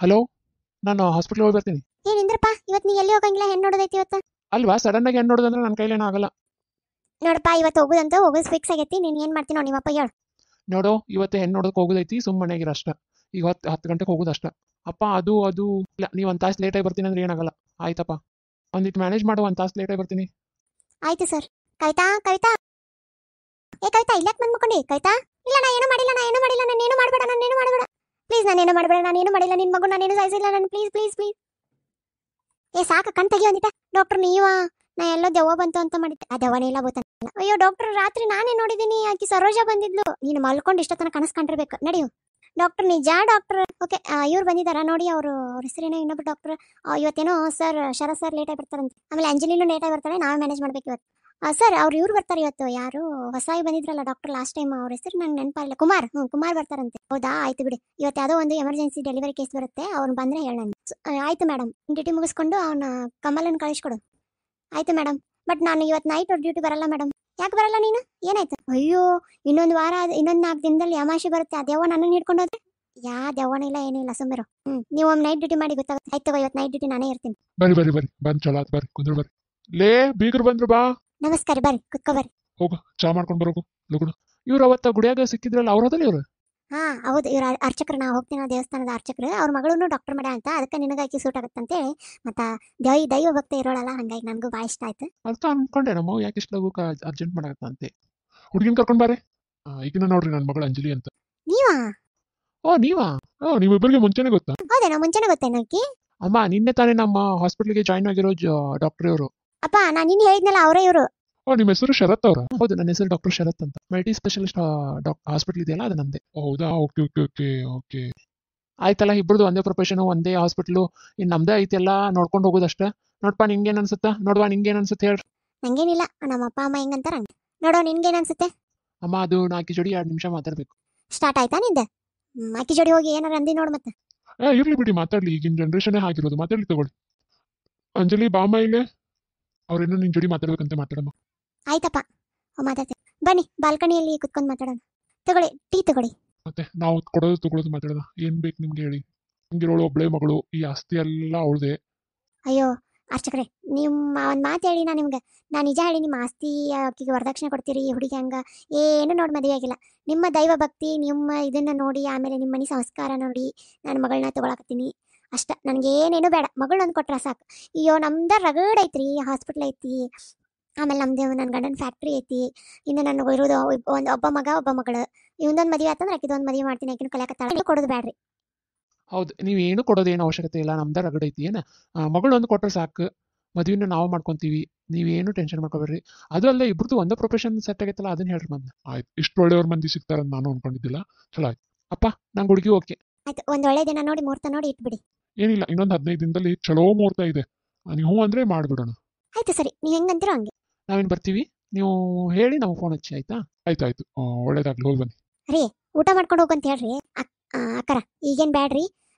Hello, ನಾನು hospital ಹೋಗಿ ಬರ್ತೀನಿ. ಏನಿಂದ್ರಪ್ಪ ಇವತ್ತು ನೀ ಎಲ್ಲಿ ಹೋಗಂಗಿಲ್ಲ, ಹೆಣ್ಣು ನೋಡೋದೈತಿ ಇವತ್ತು. ಅಲ್ವಾ, ಸಡನ್ ಆಗಿ ಏನು ನೋಡೋದಂದ್ರೆ ನನ್ನ ಕೈಲೇನೂ ಆಗಲ್ಲ. ನೋಡಪ್ಪ ಇವತ್ತು ಹೋಗುದಂತ ಹೋಗೋದು ಫಿಕ್ಸ್ ಆಗೈತಿ. ನೀನು ಏನು ಮಾಡ್ತೀನಿ ನೋಡಿ ನಿಮ್ಮಪ್ಪ ಹೇಳು. ನೋಡು, ಇವತ್ತು ಹೆಣ್ಣು ನೋಡೋಕೆ ಹೋಗೋದೈತಿ, ಸುಮ್ಮನೆ ಮನೆಗಿರ ಅಷ್ಟ. ಈಗ 10 ಗಂಟೆಗೆ ಹೋಗೋದು ಅಷ್ಟ. ಅಪ್ಪ ಅದು ಇಲ್ಲ, ನೀವು ಒಂದು ತಾಸು ಲೇಟಾಗಿ ಬರ್ತೀನಿ ಅಂದ್ರೆ ಏನಾಗಲ್ಲ. ಆಯ್ತಪ್ಪ, ಒಂದಿಟ್ಟು ಮ್ಯಾನೇಜ್ ಮಾಡು, ಒಂದು ತಾಸು ಲೇಟಾಗಿ ಬರ್ತೀನಿ. ಆಯ್ತು ಸರ್. ಕವಿತಾ ಕವಿತಾ ಏ ಕವಿತಾ, ಇಲ್ಲಕ್ಕೆ ಬಂದು ಮಕ್ಕೊಂಡಿ ಕವಿತಾ. ಇಲ್ಲ ನಾ ಏನು ಮಾಡಿಲ್ಲ, ನಾನೇನು ಮಾಡಬೇಡ ಪ್ಲೀಸ್, ನಾನೇನು ಮಾಡಬೇಡ, ನಾನೇನು ಮಾಡಿಲ್ಲ. ನಿನ್ನ ಮಗು ನಾನೇನು ಸಾಯಿಸಿಲ್ಲ, ನಾನು ಪ್ಲೀಸ್ ಪ್ಲೀಸ್ ಪ್ಲೀಸ್. ಏ ಸಾಕು, ಕಣ್ ತೆಗಿ ಒಂದಿಟ. ಡಾಕ್ಟರ್ ನೀವಾ? ನಾ ಎಲ್ಲೋ ದೆವ್ವ ಬಂತು ಅಂತ ಮಾಡಿದ್ದೆ, ಆ ದೆವ್ವನೇ ಇಲ್ಲ ಗೊತ್ತಾಗಿಲ್ಲ. ಅಯ್ಯೋ ಡಾಕ್ಟರ್, ರಾತ್ರಿ ನಾನೇ ನೋಡಿದ್ದೀನಿ, ಆಕಿ ಸರೋಜಾ ಬಂದಿದ್ಲು. ನೀನು ಮಲ್ಕೊಂಡು ಇಷ್ಟೊತ್ತನ ಕನಸು ಕಂಡಿರ್ಬೇಕು. ನಡೆಯು ಡಾಕ್ಟರ್, ನಿಜ ಡಾಕ್ಟರ್. ಓಕೆ, ಇವ್ರು ಬಂದಿದ್ದಾರಾ ನೋಡಿ, ಅವ್ರ ಹೆಸರೇನೋ ಇನ್ನೊಬ್ರು ಡಾಕ್ಟರ್. ಇವತ್ತೇನೋ ಸರ್ ಶರತ್ ಸರ್ ಲೇಟಾಗಿ ಬರ್ತಾರಂತೆ. ಆಮೇಲೆ ಅಂಜಲಿನೂ ಲೇಟಾಗಿ ಬರ್ತಾಳೆ, ನಾವೇ ಮ್ಯಾನೇಜ್ ಮಾಡ್ಬೇಕು ಇವತ್ತು. ಸರ್ ಇವ್ರು ಬರ್ತಾರೆ ಇವತ್ತು. ಯಾರು ಹೊಸಾಗಿ ಬಂದಿದ್ರಲ್ಲ ಡಾಕ್ಟರ್ ಲಾಸ್ಟ್ ಟೈಮ್, ಅವ್ರ ಹೆಸರು ನಂಗೆ ನೆನಪಾಗಿಲ್ಲ. ಕುಮಾರ್ ಬರ್ತಾರಂತೆ. ಹೌದಾ, ಆಯ್ತು ಬಿಡಿ. ಇವತ್ತು ಯಾವುದೋ ಒಂದು ಎಮರ್ಜೆನ್ಸಿ ಡೆಲಿವರಿ ಕೇಸ್ ಬರುತ್ತೆ, ಅವ್ನು ಬಂದ್ರೆ ಹೇಳ. ಆಯ್ತು ಮೇಡಮ್, ಡ್ಯೂಟಿ ಮುಗಿಸ್ಕೊಂಡು ಅವನ ಕಮಲನ್ನು ಕಳಿಸ್ಕೊಡು. ಆಯ್ತು ಮೇಡಮ್, ಬಟ್ ನಾನು ಇವತ್ತು ನೈಟ್ ಡ್ಯೂಟಿ ಬರಲ್ಲ ಮೇಡಮ್. ಯಾಕೆ ಬರಲ್ಲ ನೀನು? ಏನಾಯ್ತು? ಅಯ್ಯೋ, ಇನ್ನೊಂದು ವಾರ, ಇನ್ನೊಂದು 4 ದಿನದಲ್ಲಿ ಯಮಾಶಿ ಬರುತ್ತೆ. ಆ ದೆವ್ವ ನನ್ನನ್ನು ಹಿಡ್ಕೊಂಡು ಹೋದ್ರೆ ಯಾ ದೆವ್ವನ ಇಲ್ಲ, ಏನಿಲ್ಲ, ಸುಮ್ಮಿರು. ನೀವು ಒಮ್ಮೆ ನೈಟ್ ಡ್ಯೂಟಿ ಮಾಡಿ ಗೊತ್ತಾಗುತ್ತೆ. ಆಯ್ತು, ಇವತ್ತು ನೈಟ್ ಡ್ಯೂಟಿ ನಾನೇ ಇರ್ತೀನಿ. ಬರ್ರಿ ಬಂದ್ ಚಲೋ ಆತ್, ಬರ್ರಿ ಕುಂದ್ರು ಬರ್ರಿ. ಲೇ ಬೀಗರು ಬಂದ್ರು, ಬಾ. ನಮಸ್ಕಾರ, ಬರ್ರಿ ಕುತ್ಕೋ ಬರ್ರಿ. ಹೋಗು, ಚಾ ಮಾಡ್ಕೊಂಡು ಬರೋಗು ಲಗುಡು. ಇವ್ರು ಅವತ್ತ ಗುಡಿಯಾಗ ಸಿಕ್ಕಿದ್ರಲ್ಲ, ಅವ್ರ ಅದಲ್ಲ ಇವ್ರು? ಹಾ ಹೌದು, ಇವ್ರ ಅರ್ಚಕರು. ನಾ ಹೋಗ್ತೀನಿ ದೇವಸ್ಥಾನದ ಅರ್ಚಕರು. ಅವ್ರ ಮಗಳನ್ನು ಡಾಕ್ಟರ್ ಮಾಡ್ಯ ಅಂತ, ಅದಕ್ಕೆ ನಿನಗಾಕಿ ಸೂಟ್ ಆಗುತ್ತಂತೇಳಿ. ಮತ್ತ ದೈವ ಭಕ್ತಿ ಇರೋಳಲ್ಲ, ಹಂಗಾಗಿ ನನಗೂ ಭಾಳ ಇಷ್ಟ ಆಯ್ತು. ಅದಕ್ಕೆ ಅನ್ಕೊಂಡೆ, ನಮ್ಮ ಯಾಕೆ ಇಷ್ಟು ಲಗು ಅರ್ಜೆಂಟ್ ಮಾಡಕತ್ತಂತೆ. ಹುಡುಗಿನ ಕರ್ಕೊಂಡ್ ಬಾರೆ. ಈಗಿನ ನೋಡ್ರಿ, ನನ್ನ ಮಗಳು ಅಂಜಲಿ ಅಂತ. ನೀವಾ? ಓ ನೀವಾ? ನಿಮ್ಮಿಬ್ಬರಿಗೆ ಮುಂಚೆನೆ ಗೊತ್ತಾ? ಹೌದೇನೋ, ಮುಂಚೆನೆ ಗೊತ್ತೇನೋ ಆಕಿ. ಅಮ್ಮ, ನಿನ್ನೆ ತಾನೇ ನಮ್ಮ ಹಾಸ್ಪಿಟ್ಲಿಗೆ ಜಾಯ್ನ್ ಆಗಿರೋ ಡಾಕ್ಟರ್ ಇವರು. ಅಪ್ಪ, ನಾನು ನಿನ್ನ ಹೇಳಿದ್ನಲ್ಲ, ಅವರೇ ಇವರು. ನಿಮ್ಮ ಹೆಸರು ಶರತ್ ಅವರ? ಹೌದು, ನನ್ನ ಹೆಸರು ಡಾಕ್ಟರ್ ಶರತ್ ಅಂತ. ಮಲ್ಟಿ ಸ್ಪೆಷಲಿಸ್ಟ್ ಹಾಸ್ಪಿಟಲ್ ಇದೆಯಲ್ಲ, ಅದು ನಮ್ದೆ. ಹೌದಾ, ಓಕೆ ಓಕೆ ಓಕೆ ಓಕೆ. ಆಯ್ತಲ್ಲ, ಇಬ್ಬರದು ಒಂದೇ ಪ್ರೊಫೆಷನ್, ಒಂದೇ ಹಾಸ್ಪಿಟ್ಲು. ಇನ್ನು ನಮ್ದೇ ಐತೆಲ್ಲ ನೋಡ್ಕೊಂಡು ಹೋಗೋದಷ್ಟೇ. ನೋಡ್ಪಾ, ನಿಂಗೇನು ಅನ್ಸುತ್ತಾ? ನೋಡ್ವಾ, ನಿಂಗೇನು ಅನ್ಸುತ್ತೆ ಹೇಳ್ರಿ. ನಂಗೇನಿಲ್ಲ, ನಮ್ಮ ಅಪ್ಪ ಅಮ್ಮ ಹೆಂಗಂತಾರ ಹಂಗೆ. ನೋಡೋ, ನಿನ್ಗೇನು ಅನ್ಸುತ್ತೆ? ಅಮ್ಮ, ಅದು ನಾಲ್ಕು ಜೋಡಿ 2 ನಿಮಿಷ ಮಾತಾಡ್ಬೇಕು. ಸ್ಟಾರ್ಟ್ ಆಯ್ತಾ ನಿಂದ? ಅಕ್ಕಿ ಜೋಡಿ ಹೋಗಿ ಏನಾರ ಅಂದಿ ನೋಡು ಮತ್ತೆ. ಇರ್ಲಿ ಬಿಡಿ, ಮಾತಾಡ್ಲಿ. ಈಗಿನ ಜನ್ರೇಷನ್ನೇ ಆಗಿರೋದು, ಮಾತಾಡ್ಲಿ ತಗೊಳ್ಳಿ. ಅಂಜಲಿ, ಬಾಮ್ಮ ಇಲ್ಲೇ. ಅವ್ರೇನೋ ನಿನ್ ಜೋಡಿ ಮಾತಾಡ್ಬೇಕಂತ, ಮಾತಾಡಮ್ಮ. ಆಯ್ತಪ್ಪ, ಮಾತಾಡ್ತೀನಿ. ಬನ್ನಿ, ಬಾಲ್ಕನಿಯಲ್ಲಿ ಕುತ್ಕೊಂಡು ಮಾತಾಡೋಣ. ತಗೊಳ್ಳಿ, ಟೀ ತಗೊಳ್ಳಿ. ಮತ್ತೆ ನಾವು ಕೊಡೋದು ತಗೊಳ್ಳೋದು ಮಾತಾಡೋಣ. ಏನ್ ಬೇಕು ನಿಮ್ಗೆ ಹೇಳಿ. ನಿಮ್ಗಿರೋಳು ಒಬ್ಳೆ ಮಗಳು, ಈ ಆಸ್ತಿ ಎಲ್ಲ ಅವಳದೆ. ಅಯ್ಯೋ ಅರ್ಚಕ್ರೆ, ನಿಮ್ಮ ಒಂದು ಮಾತು ಹೇಳಿ. ನಾನು ನಿಜ ಹೇಳಿ, ನಿಮ್ಮ ಆಸ್ತಿ ಆಕಿಗೆ ವರದಕ್ಷಿಣೆ ಕೊಡ್ತೀರಿ, ಈ ಹುಡುಗಿ ಹಂಗ ಏನು ನೋಡಿ ಮದುವೆ ಆಗಿಲ್ಲ. ನಿಮ್ಮ ದೈವ ಭಕ್ತಿ, ನಿಮ್ಮ ಇದನ್ನ ನೋಡಿ, ಆಮೇಲೆ ನಿಮ್ಮ ಮನೆ ಸಂಸ್ಕಾರ ನೋಡಿ ನಾನು ಮಗಳನ್ನ ತಗೊಳಕತ್ತೀನಿ ಅಷ್ಟ. ನನಗೇನೇನು ಬೇಡ, ಮಗಳನ್ನೊಂದು ಕೊಟ್ರ ಸಾಕು. ಅಯ್ಯೋ, ನಮ್ದ ರಗಡ್ ಐತ್ರಿ, ಹಾಸ್ಪಿಟ್ಲ್ ಐತಿ, ಆಮೇಲೆ ನಮ್ದು ನನ್ನ ಗಂಡನ ಫ್ಯಾಕ್ಟ್ರಿ ಐತಿ. ಇನ್ನು ನನಗೆ ಇರೋದು ಒಬ್ಬ ಮಗ ಒಬ್ಬ ಮಗಳು. ಇವೊಂದೊಂದು ಮದುವೆ ಆತಂದ್ರೆ ಆಕಿದೊಂದು ಮದುವೆ ಮಾಡ್ತೀನಿ. ಆಕಿನ ಕಲಿಯಾಕತ್ತಾಳ, ಕೊಡೋದು ಬೇಡ್ರಿ. ಹೌದು, ನೀವೇನು ಕೊಡೋದೇನು ಅವಶ್ಯಕತೆ ಇಲ್ಲ, ನಮ್ದ ರಗಡೈತಿ. ಏನ ಮಗಳು ಒಂದು ಕೊಟ್ರೆ ಸಾಕು, ಮದುವೆನ ನಾವು ಮಾಡ್ಕೊಂತೀವಿ. ನೀವೇನು ಟೆನ್ಷನ್ ಮಾಡ್ಕೋಬೇಡ್ರಿ. ಅದು ಅಲ್ಲದೆ ಇಬ್ರದ್ದು ಒಂದೇ ಪ್ರೊಫೆಷನ್ ಸೆಟ್ ಆಗೈತಲ್ಲ, ಅದನ್ನ ಹೇಳ್ರಿ ಮೊದ್ಲು. ಆಯ್ತು, ಇಷ್ಟು ಒಳ್ಳೆಯವ್ರ ಮಂದಿ ಸಿಗ್ತಾರಂತ ನಾನು ಅನ್ಕೊಂಡಿದ್ದಿಲ್ಲ. ಚಲೋ ಆಯ್ತು. ಅಪ್ಪ, ನಂಗೆ ಹುಡುಗಿ ಓಕೆ. ಆಯ್ತು, ಒಂದು ಒಳ್ಳೆ ದಿನ ನೋಡಿ, ಮುಹೂರ್ತ ನೋಡಿ ಇಟ್ಬಿಡಿ. ಏನಿಲ್ಲ, ಇನ್ನೊಂದು 15 ದಿನದಲ್ಲಿ ಚಲೋ ಮುಹೂರ್ತ ಇದೆ. ನೀವು ಅಂದ್ರೆ ಮಾಡ್ಬಿಡೋಣ. ಆಯ್ತು ಸರಿ, ನೀವು ಹೆಂಗಂತೀರೋ ಹಂಗೆ. ನಾವೇನು ಬರ್ತೀವಿ, ನೀವು ಹೇಳಿ ನಮ್ಗೆ ಫೋನ್ ಹಚ್ಚಿ, ಆಯ್ತಾ? ಆಯ್ತಾಯ್ತು, ಒಳ್ಳೇದಾಗ್ಲಿ, ಹೋಗಿ ಬನ್ನಿ. ರೀ, ಊಟ ಮಾಡ್ಕೊಂಡು ಹೋಗಂತ ಹೇಳ್ರಿ. ಅಕ್ಕರ ಈಗೇನು ಬ್ಯಾಡ್ರಿ.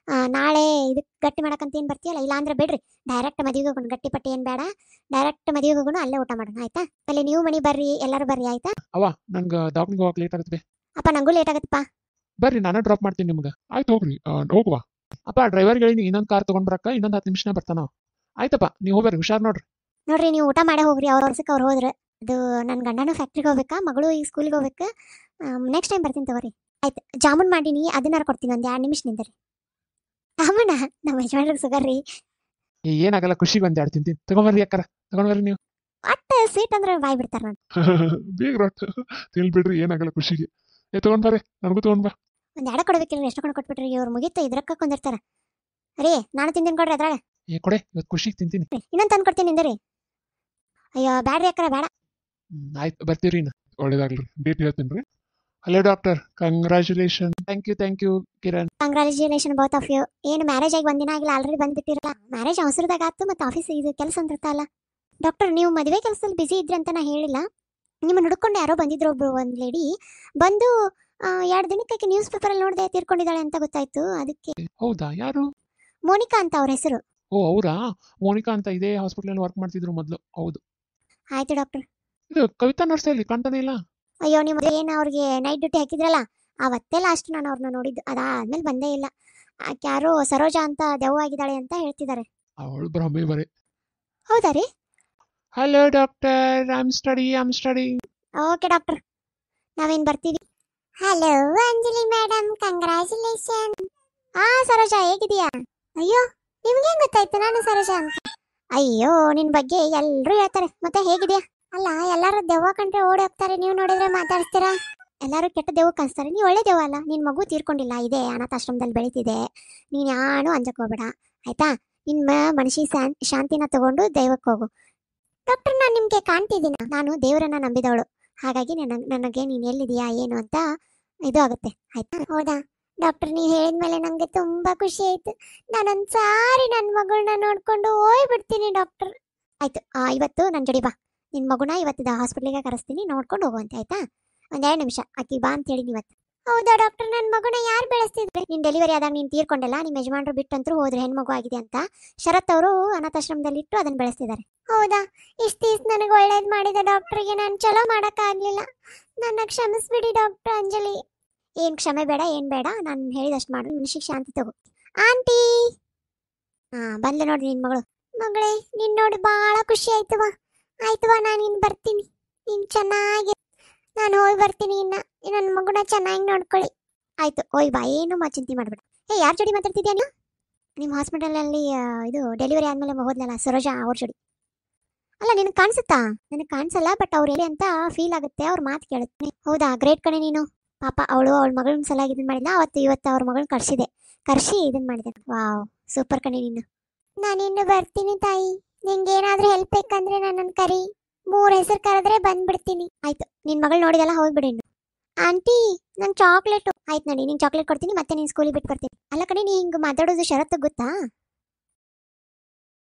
ನಾಳೆ ಇದಕ್ಕೆ ಗಟ್ಟಿ ಮಾಡಕ್ಕಂತ ಏನು ಬರ್ತೀಯಲ್ಲ, ಇಲ್ಲ ಅಂದ್ರೆ ಬೇಡ್ರಿ. ಡೈರೆಕ್ಟ್ ಮದುವೆಗೆ ಹೋಗೋಣ, ಗಟ್ಟಿ ಪಟ್ಟಿ ಏನು ಬೇಡ. ಡೈರೆಕ್ಟ್ ಮದುವೆಗೆ ಹೋಗೋಣ, ಅಲ್ಲೇ ಊಟ ಮಾಡೋಣ, ಆಯ್ತಾ? ಅಲ್ಲಿ ನೀವು ಮನೆ ಬರ್ರಿ, ಎಲ್ಲರೂ ಬರ್ರಿ, ಆಯ್ತಾ? ಅವ್ವ, ನಂಗೆ ದವಾಖಾನಿಗೆ ಹೋಗಕ್ಕೆ ಲೇಟ್ ಆಗುತ್ತೆ. ಅಪ್ಪ, ನಂಗೂ ಲೇಟ್ ಆಗುತ್ತಪ್ಪ. ಬರ್ರಿ, ನಾನೇ ಡ್ರಾಪ್ ಮಾಡ್ತೀನಿ ನಿಮ್ಗೆ. ಆಯ್ತು, ಹೋಗ್ರಿ. ಹೋಗುವ. ಅಪ್ಪ, ಡ್ರೈವರ್ಗೆ ಹೇಳಿ ಇನ್ನೊಂದು ಕಾರ್ ತೊಗೊಂಡ್ ಬರಕ್ಕ, ಇನ್ನೊಂದು 10 ನಿಮಿಷನೇ ಬರ್ತಾನ. ಆಯ್ತಪ್ಪ, ನೀವು ಹೋಗ್ಬರ್ರಿ, ಹುಷಾರ್ ನೋಡ್ರಿ. ನೋಡ್ರಿ, ನೀವು ಊಟ ಮಾಡೇ ಹೋಗ್ರಿ. ಅವ್ರ ವರ್ಷಕ್ಕೆ ಅವ್ರು ಹೋದ್ರೆ ಅದು ನನ್ನ ಗಂಡನೂ ಫ್ಯಾಕ್ಟ್ರಿಗೆ ಹೋಗ್ಬೇಕಾ, ಮಗಳು ಈಗ ಸ್ಕೂಲಿಗೆ ಹೋಗ್ಬೇಕು. ನೆಕ್ಸ್ಟ್ ಟೈಮ್ ಬರ್ತೀನಿ ತಗೋರಿ. ಆಯ್ತು, ಜಾಮೂನ್ ಮಾಡೀನಿ, ಅದನ್ನಾರು ಕೊಡ್ತೀನಿ. ಒಂದು 2 ನಿಮಿಷ ನಿಂದ್ರಿ. ಅಮ್ಮಣ್ಣ, ನಮ್ಮ ಯಜಮಾನ್ರಿಗೆ ಸುಗರ್ ರೀ. ಏನಾಗಲ್ಲ, ಖುಷಿಗೆ ಒಂದ್ 2 ತಿಂತೀನಿ. ತಗೊಂಬರ್ರಿ ಅಕ್ಕಾರ, ತಗೊಂಡ್ಬರ್ರಿ ನೀವು. ಒಟ್ಟು ಸ್ವೀಟ್ ಅಂದ್ರೆ ಬಾಯ್ ಬಿಡ್ತಾರ ನಾನು. ಬೇಗ ರೊಟ್ಟ ತಿಳ್ಬಿಡ್ರಿ, ಏನಾಗಲ್ಲ ಖುಷಿಗೆ. ತಗೊಂಡ್ಬರ್ರಿ, ನನಗೂ ತಗೊಂಡ್ ಬಾ. ಒಂದು 2 ಕೊಡ್ಬೇಕಿಲ್ಲ, ಎಷ್ಟು ಕೊಟ್ಬಿಟ್ರಿ ಇವ್ರು, ಮುಗೀತು. ಇದ್ರಕ್ಕ ಕೊಂದಿರ್ತಾರ ರೀ. ನಾನು ತಿಂತೀನಿ ಕೊಡ್ರಿ ಅದ್ರಾಗ. ಕೊಡೆ, ಇವತ್ತು ಖುಷಿಗೆ ತಿಂತೀನಿ. ಇನ್ನೊಂದು ತಂದು ಕೊಡ್ತೀನಿ ನಿಂದ್ರಿ. ಅಯ್ಯೋ ಬ್ಯಾಡ್ರಿ ಅಕ್ಕರ, ಬೇಡ. ಆಯ್ತು, ಬರ್ತೀರಿ. ಒಳ್ಳೇದಾಗ್ಲಿ, ಡೇಟ್ ಹೇಳ್ತೀನಿ ರೀ. Hello doctor, congratulation. Thank you Kiran. Congratulation both of you. ಏನು ಮ್ಯಾರೇಜ್ ಆಗಿ 1 ದಿನ ಆಗಿಲ್ಲ, ಆಲ್ರೆಡಿ ಬಂದ್ಬಿಟ್ಟಿರಲ್ಲ. ಮ್ಯಾರೇಜ್ ಅವಸರದಾಗ ಆಯ್ತು, ಮತ್ತು ಆಫೀಸ್ ಇದು ಕೆಲಸ ಅಂತಿರ್ತಲ್ಲ. ಡಾಕ್ಟರ್, ನೀವು ಮದುವೆ ಕೆಲಸದಲ್ಲಿ ಬಿಸಿ ಇದ್ರಿ ಅಂತ ನಾ ಹೇಳಿಲ್ಲ. ನಿಮ್ಮನ್ನು ಹುಡುಕೊಂಡು ಯಾರೋ ಬಂದಿದ್ರು, ಒಬ್ರು ಒಂದು ಲೇಡಿ ಬಂದು 2 ದಿನಕ್ಕೆ ನ್ಯೂಸ್ ಪೇಪರಲ್ಲಿ ನೋಡಿದೆ ತೀರ್ಕೊಂಡಿದ್ದಾಳೆ ಅಂತ ಗೊತ್ತಾಯ್ತು. ಅದಕ್ಕೆ. ಹೌದಾ? ಯಾರು? ಮೋನಿಕಾ ಅಂತ ಅವ್ರ ಹೆಸರು. ಓ, ಅವರಾ? ಮೋನಿಕಾ ಅಂತ ಇದೇ ಹಾಸ್ಪಿಟಲ್ ವರ್ಕ್ ಮಾಡ್ತಿದ್ರು ಮೊದಲು. ಹೌದು. ಆಯ್ತು ಡಾಕ್ಟರ್. ಇದು ಕವಿತಾ ನರ್ಸ್ ಇಲ್ಲಿ ಕಾಣ್ತಾನೆ ಇಲ್ಲ. ಅಯ್ಯೋ, ನೀವು ಏನು ಅವ್ರಿಗೆ ನೈಟ್ ಡ್ಯೂಟಿ ಹಾಕಿದ್ರಲ್ಲ, ಅವತ್ತೇ ಲಾಸ್ಟ್ ನಾನು ಅವ್ರನ್ನ ನೋಡಿದ್ದು. ಅದಾದ್ಮೇಲೆ ಬಂದೇ ಇಲ್ಲ. ಆಕೆ ಯಾರೋ ಸರೋಜಾ ಅಂತ ದೆವ್ವ ಆಗಿದ್ದಾಳೆ ಅಂತ ಹೇಳ್ತಿದ್ದಾರೆ. ಅವಳು ಭ್ರಮೆ ಬರೀ. ಹೌದಾ ರೀ? Hello doctor, I'm study. Okay doctor, ನಾವೇನ್ ಬರ್ತೀವಿ. Hello Anjali madam, congratulation. Saroja ಹೇಗಿದೀಯಾ? ಅಯ್ಯೋ, ನಿಮ್ಗೆ ಹೆಂಗ್ ಗೊತ್ತಾಯ್ತು ನಾನು ಸರೋಜಾ ಅಂತ? ಅಯ್ಯೋ, ನಿನ್ ಬಗ್ಗೆ ಎಲ್ರು ಹೇಳ್ತಾರೆ. ಮತ್ತೆ ಹೇಗಿದ್ಯಾ? ಅಲ್ಲ, ಎಲ್ಲಾರು ದೆವ್ವ ಕಂಡ್ರೆ ಓಡಿ ಹೋಗ್ತಾರೆ, ನೀವು ನೋಡಿದ್ರೆ ಮಾತಾಡ್ತೀರಾ. ಎಲ್ಲಾರು ಕೆಟ್ಟ ದೆವ್ವ ಕನ್ಸ್ತಾರೆ, ನೀವು ಒಳ್ಳೆ ದೆವ್ವ ಅಲ್ಲ. ನಿನ್ ಮಗು ತೀರ್ಕೊಂಡಿಲ್ಲ, ಇದೆ ಅನಾಥಾಶ್ರಮದಲ್ಲಿ ಬೆಳೀತಿದೆ. ನೀನ್ ಯಾನು ಅಂಜಕ್ ಹೋಗ್ಬೇಡ ಆಯ್ತಾ. ನಿಮ್ಮ ಮನಸ್ಸಿ ಶಾಂತಿನ ತಗೊಂಡು ದೈವಕ್ಕೆ ಹೋಗು. ಡಾಕ್ಟರ್, ನಾನು ನಿಮ್ಗೆ ಕಾಣ್ತಿದ್ದೀನ, ನಾನು ದೇವರನ್ನ ನಂಬಿದವಳು. ಹಾಗಾಗಿ ನನಗೆ ನೀನ್ ಎಲ್ಲಿದೀಯಾ ಏನು ಅಂತ ಇದು ಆಗುತ್ತೆ ಆಯ್ತಾ. ಹೌದಾ ಡಾಕ್ಟರ್, ನೀವು ಹೇಳಿದ್ಮೇಲೆ ನಂಗೆ ತುಂಬಾ ಖುಷಿ ಆಯ್ತು. ನಾನೊಂದ್ಸಾರಿ ನನ್ನ ಮಗಳನ್ನ ನೋಡ್ಕೊಂಡು ಹೋಗ್ಬಿಡ್ತೀನಿ ಡಾಕ್ಟರ್. ಆಯ್ತು, ಇವತ್ತು ನನ್ನ ಜೋಡಿ ಬಾ. ನಿನ್ ಮಗುನ ಇವತ್ತು ಹಾಸ್ಪಿಟ್ಲಿಗೆ ಕರೆಸ್ತೀನಿ, ನೋಡ್ಕೊಂಡು ಹೋಗುವಂತೆ ಆಯ್ತಾ. ಒಂದೆರಡು ನಿಮಿಷ ಆಕಿ ಬಾ ಅಂತ ಹೇಳಿನಿ ಇವತ್ತು. ಹೌದಾ ಡಾಕ್ಟರ್, ನನ್ನ ಮಗುನ ಯಾರು ಬೆಳೆಸ್ತಿದ್ರೆ? ನಿನ್ ಡೆಲಿವರಿ ಆದಾಗ ನೀನ್ ತೀರ್ಕೊಂಡಲ್ಲ, ನಿಮ್ಮ ಯಜಮಾನ್ರು ಬಿಟ್ಟಂತರೂ ಹೋದ್ರೆ, ಹೆಣ್ಮಗು ಆಗಿದೆ ಅಂತ ಶರತ್ ಅವರು ಅನಾಥಾಶ್ರಮದಲ್ಲಿ ಇಟ್ಟು ಅದನ್ನ ಬೆಳೆಸ್ತಿದ್ದಾರೆ. ಹೌದಾ? ಇಷ್ಟು ದಿವಸ ನನಗೆ ಒಳ್ಳೇದು ಮಾಡಿದ ಡಾಕ್ಟರ್ಗೆ ನಾನು ಚಲೋ ಮಾಡೋಕ್ಕಾಗಲಿಲ್ಲ. ನನ್ನ ಕ್ಷಮಿಸ್ಬಿಡಿ ಡಾಕ್ಟರ್. ಅಂಜಲಿ, ಏನು ಕ್ಷಮೆ ಬೇಡ, ಏನು ಬೇಡ, ನಾನು ಹೇಳಿದಷ್ಟು ಮಾಡು. ಮನುಷ್ಯಕ್ಕೆ ಶಾಂತಿ ತಗೋ. ಆಂಟಿ, ಬಂದ್ಲೆ ನೋಡಿ ನಿನ್ನ ಮಗಳು. ಮಗಳೇ, ನಿನ್ನ ನೋಡಿ ಭಾಳ ಖುಷಿ ಆಯ್ತವ. ಆಯ್ತವ, ನಾನು ಇನ್ನು ಬರ್ತೀನಿ. ನೀನು ಚೆನ್ನಾಗಿ, ನಾನು ಹೋಗಿ ಬರ್ತೀನಿ. ನನ್ನ ಮಗುನ ಚೆನ್ನಾಗಿ ನೋಡ್ಕೊಳ್ಳಿ. ಆಯ್ತು, ಹೋಯ್ ಬಾ, ಏನು ಚಿಂತೆ ಮಾಡ್ಬೇಡ. ಯಾರ ಜೋಡಿ ಮಾತಾಡ್ತಿದ್ಯಾ ನೀವು? ನಿಮ್ಮ ಹಾಸ್ಪಿಟಲಲ್ಲಿ ಇದು ಡೆಲಿವರಿ ಆದಮೇಲೆ ಹೋದ್ಲಲ್ಲ ಸರೋಜಾ, ಅವ್ರ ಜೋಡಿ. ಅಲ್ಲ, ನಿನಗೆ ಕಾಣಿಸುತ್ತಾ? ನನಗೆ ಕಾಣಿಸಲ್ಲ, ಬಟ್ ಅವ್ರು ಹೇಳಿ ಅಂತ ಫೀಲ್ ಆಗುತ್ತೆ, ಅವ್ರ ಮಾತು ಕೇಳುತ್ತೆ. ಹೌದಾ? ಗ್ರೇಟ್ ಕಣೆ ನೀನು. ಪಾಪ ಅವಳು ಅವಳ ಮಗಳನ್ನ ಸಲಾಗಿ ಇದನ್ನ ಮಾಡಿಲ್ಲ. ಇವತ್ತು ಅವ್ರ ಮಗಳನ್ನ ಕರ್ಸಿ ಇದನ್ನ ಮಾಡಿದೆ. ವಾವ್, ಸೂಪರ್ ಕಣೆ ನೀನು. ನಾನಿನ್ನು ಬರ್ತೀನಿ ತಾಯಿ. ನಿಂಗೆ ಏನಾದ್ರೂ ಹೆಲ್ಪ್ ಬೇಕಂದ್ರೆ ನನ್ನನ್ನು ಕರಿ. 3 ಹೆಸರು ಕರೆದ್ರೆ ಬಂದ್ಬಿಡ್ತೀನಿ. ಆಯ್ತು, ನಿನ್ ಮಗಳು ನೋಡಿದಲ್ಲ, ಹೋಗ್ಬಿಡಿ ಇನ್ನು. ಆಂಟಿ, ನಂಗೆ ಚಾಕ್ಲೇಟು. ಆಯ್ತು ನಡಿ, ನಿಂಗೆ ಚಾಕ್ಲೇಟ್ ಕೊಡ್ತೀನಿ, ಮತ್ತೆ ನೀನು ಸ್ಕೂಲಿಗೆ ಬಿಟ್ಟು ಬರ್ತೀನಿ. ಅಲ್ಲ ಕಣೆ, ನೀ ಹಿಂಗೆ ಮಾತಾಡೋದು ಶರತ್ತು ಗೊತ್ತಾ?